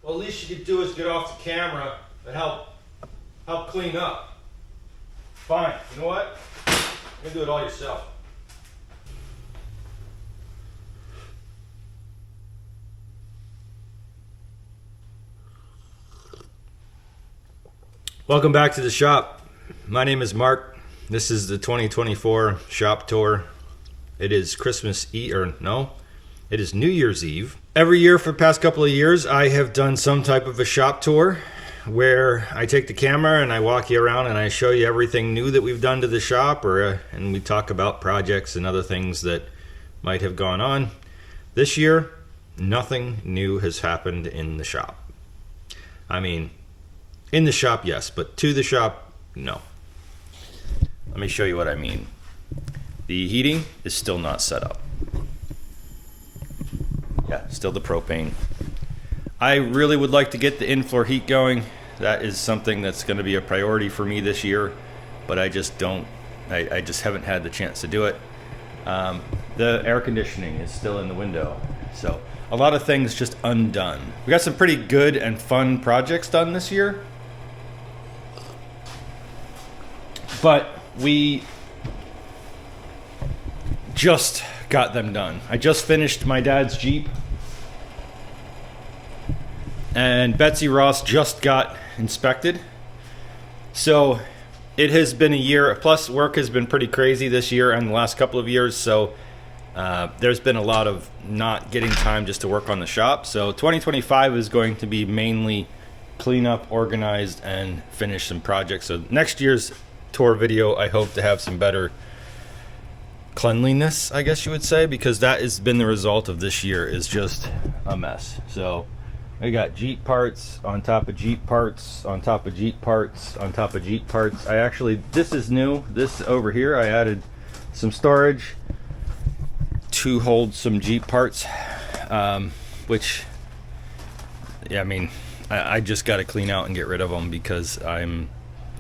Well, at least you could do is get off the camera and help clean up. Fine, you know what? You're gonna do it all yourself. Welcome back to the shop. My name is Mark. This is the 2024 shop tour. It is Christmas Eve, or no, it is New Year's Eve. Every year for the past couple of years, I have done some type of a shop tour where I take the camera and I walk you around and I show you everything new that we've done to the shop, and we talk about projects and other things that might have gone on. This year, nothing new has happened in the shop. I mean, in the shop, yes, but to the shop, no. Let me show you what I mean. The heating is still not set up. Yeah, still the propane. I really would like to get the in-floor heat going. That is something that's going to be a priority for me this year, but I just don't. I just haven't had the chance to do it. The air conditioning is still in the window, so a lot of things just undone. We got some pretty good and fun projects done this year, but we just got them done. I just finished my dad's Jeep, and Betsy Ross just got inspected. So it has been a year, plus work has been pretty crazy this year and the last couple of years, so there's been a lot of not getting time just to work on the shop. So 2025 is going to be mainly clean up, organized, and finish some projects. So next year's tour video, I hope to have some better cleanliness, I guess you would say, because that has been the result of this year, is just a mess. So we got Jeep parts on top of Jeep parts on top of Jeep parts on top of Jeep parts. This is new. This over here, I added some storage to hold some Jeep parts, which, yeah, I mean, I just got to clean out and get rid of them because I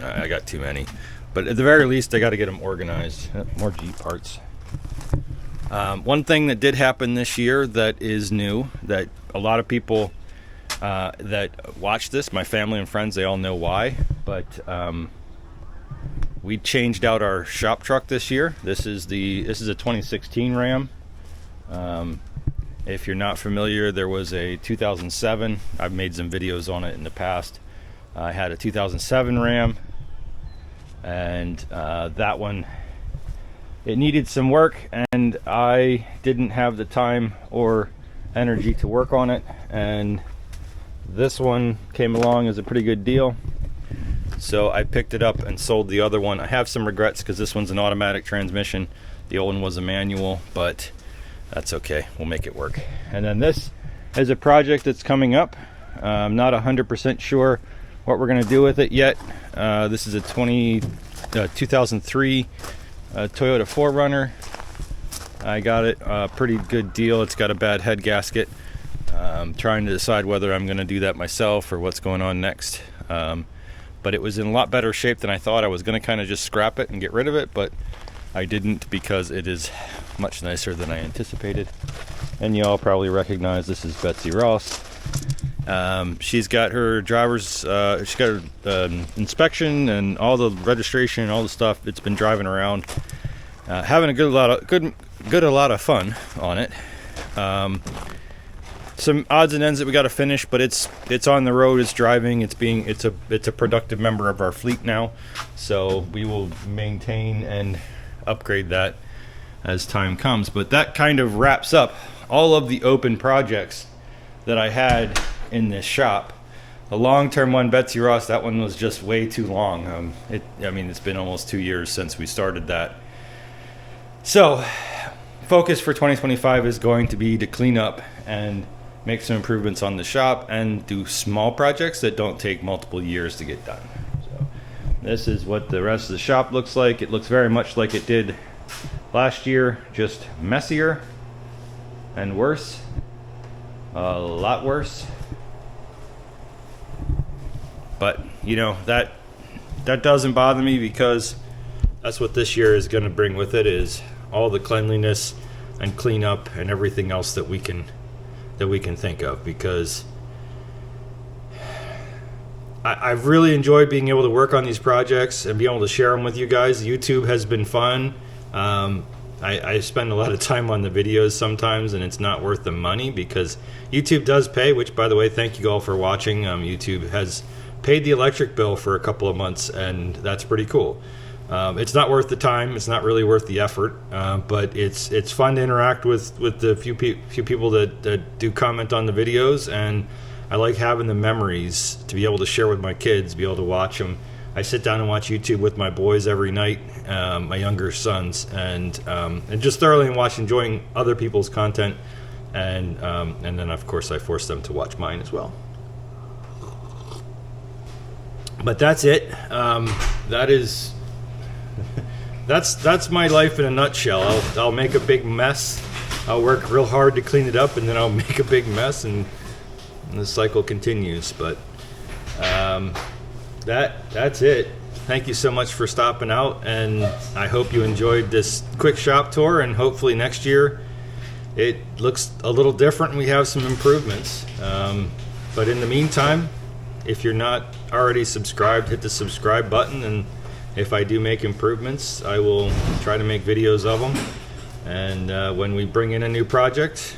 got too many. But at the very least, I got to get them organized. More Jeep parts. One thing that did happen this year that is new, that a lot of people that watch this, my family and friends, they all know why, but we changed out our shop truck this year. This is a 2016 Ram. If you're not familiar, there was a 2007. I've made some videos on it in the past. I had a 2007 Ram, and that one, it needed some work, and I didn't have the time or energy to work on it, and this one came along as a pretty good deal, so I picked it up and sold the other one. I have some regrets because this one's an automatic transmission. The old one was a manual, but that's okay, we'll make it work. And then this is a project that's coming up. I'm not 100% sure what we're going to do with it yet. This is a 2003 Toyota 4Runner. I got it a pretty good deal. It's got a bad head gasket. I'm trying to decide whether I'm going to do that myself or what's going on next. But it was in a lot better shape than I thought. I was going to kind of just scrap it and get rid of it, but I didn't, because it is much nicer than I anticipated. And you all probably recognize this is Betsy Ross. She's got her driver's, she's got her inspection and all the registration and all the stuff. It's been driving around, having a lot of fun on it. Some odds and ends that we got to finish, but it's on the road. It's driving. It's a productive member of our fleet now. So we will maintain and upgrade that as time comes. But that kind of wraps up all of the open projects that I had in this shop. The long-term one, Betsy Ross, that one was just way too long. It's been almost 2 years since we started that. So focus for 2025 is going to be to clean up and make some improvements on the shop and do small projects that don't take multiple years to get done. So this is what the rest of the shop looks like. It looks very much like it did last year, just messier and worse. A lot worse. But you know, that doesn't bother me, because that's what this year is going to bring with it, is all the cleanliness and cleanup and everything else that we can think of. Because I've really enjoyed being able to work on these projects and be able to share them with you guys. YouTube has been fun. I spend a lot of time on the videos sometimes, and it's not worth the money because YouTube does pay, which, by the way, thank you all for watching. YouTube has paid the electric bill for a couple of months, and that's pretty cool. It's not worth the time. It's not really worth the effort, but it's fun to interact with the few people that do comment on the videos, and I like having the memories to be able to share with my kids, be able to watch them. I sit down and watch YouTube with my boys every night, my younger sons, and just thoroughly enjoying other people's content, and then of course I force them to watch mine as well. But that's it. That's my life in a nutshell. I'll make a big mess. I'll work real hard to clean it up, and then I'll make a big mess, and the cycle continues. But that's it. Thank you so much for stopping out, and I hope you enjoyed this quick shop tour, and hopefully next year it looks a little different and we have some improvements. But in the meantime, if you're not already subscribed, hit the subscribe button, and if I do make improvements, I will try to make videos of them. And when we bring in a new project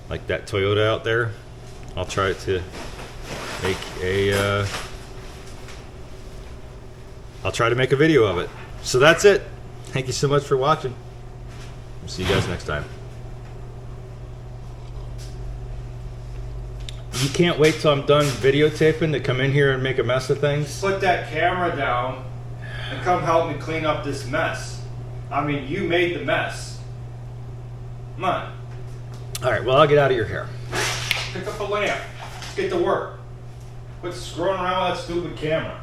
like that Toyota out there, I'll try to make a video of it. So that's it. Thank you so much for watching. We'll see you guys next time. You can't wait till I'm done videotaping to come in here and make a mess of things? Put that camera down and come help me clean up this mess. I mean, you made the mess. Come on. All right, well, I'll get out of your hair. Pick up a lamp. Let's get to work. Quit screwing around with that stupid camera.